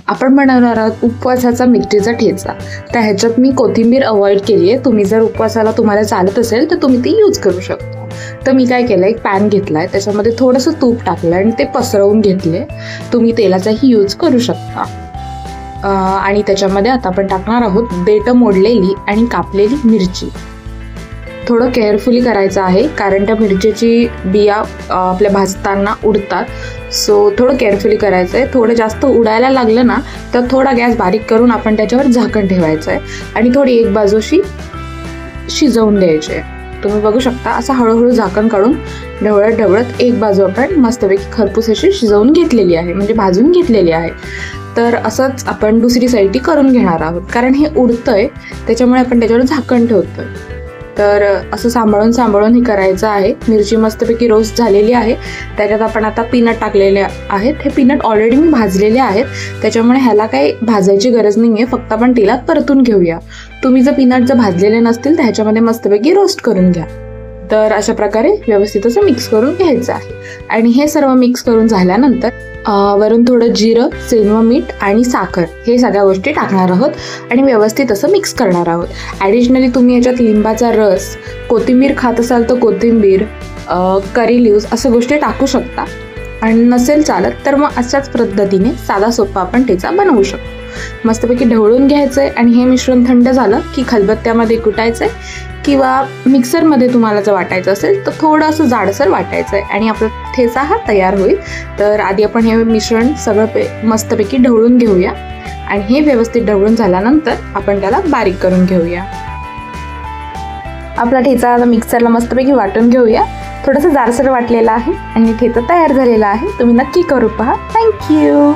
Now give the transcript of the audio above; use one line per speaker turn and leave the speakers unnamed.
आपण बनवणार आहोत उपवासाचा मिरचीचा ठेचा. तर ह्याच्यात मी कोथिंबीर अवॉइड केली आहे. तुम्ही जर उपवासाला तुम्हाला चालत असेल तर तुम्ही ती यूज करू शकता. तर मी काय केलं, एक पॅन घेतला आहे, त्याच्यामध्ये थोडंसं तूप टाकलं आणि ते पसरवून घेतले. तुम्ही तेलाचाही यूज करू शकता. आणि त्याच्यामध्ये आता आपण टाकणार आहोत देठं मोडलेली आणि कापलेली मिरची. थोडं केअरफुली करायचं आहे, कारण त्या मिरचीची बिया आपल्या भाजताना उडतात. सो थोडं केअरफुली करायचं आहे. थोडं जास्त उडायला लागलं ना तर थोडा गॅस बारीक करून आपण त्याच्यावर झाकण ठेवायचं आहे आणि थोडी एक बाजूशी शिजवून द्यायची आहे. तुम्ही बघू शकता असं हळूहळू झाकण काढून ढवळत ढवळत एक बाजू आपण मस्तपैकी खरपूस अशी शिजवून घेतलेली आहे, म्हणजे भाजून घेतलेली आहे. तर असंच आपण दुसरी साईडही करून घेणार आहोत, कारण हे उडतंय त्याच्यामुळे आपण त्याच्यावर झाकण ठेवतोय. तर असं सांभाळून हे करायचं आहे. मिरची मस्तपैकी रोस्ट झालेली आहे. त्याच्यात आपण आता पीनट टाकलेले आहेत. हे पीनट ऑलरेडी मी भाजलेले आहेत, त्याच्यामुळे ह्याला काही भाजायची गरज नाही आहे, फक्त आपण तेलात परतून घेऊया. तुम्ही जर पीनट भाजलेले नसतील तर ह्याच्यामध्ये मस्तपैकी रोस्ट करून घ्या. तर अशा प्रकारे व्यवस्थित असं मिक्स करून घ्यायचं आहे. आणि हे सर्व मिक्स करून झाल्यानंतर वरून थोडं जिरं, सेंधव मीठ आणि साखर हे सगळ्या गोष्टी टाकणार आहोत आणि व्यवस्थित असं मिक्स करणार आहोत. ॲडिशनली तुम्ही याच्यात लिंबाचा रस, कोथिंबीर खात असाल तर कोथिंबीर, करी लिव्स अशा गोष्टी टाकू शकता. आणि नसेल चालत तर मग अशाच पद्धतीने साधा सोपा आपण ठेचा बनवू शकतो. मस्तपैकी ढवळून घ्यायचं आहे आणि हे मिश्रण थंड झालं की खलबत्त्यामध्ये कुटायचं आहे किंवा मिक्सरमध्ये तुम्हाला जर वाटायचं असेल तर थोडं असं जाडसर वाटायचं आहे आणि आपला ठेचा हा तयार होईल. तर आधी आपण हे मिश्रण सगळं मस्तपैकी ढवळून घेऊया आणि हे व्यवस्थित ढवळून झाल्यानंतर आपण त्याला बारीक करून घेऊया. आपला ठेचा आता मिक्सरला मस्तपैकी वाटून घेऊया. थोडंसं जाडसर वाटलेलं आहे आणि ठेचा तयार झालेला आहे. तुम्ही नक्की करू पहा. थँक्यू.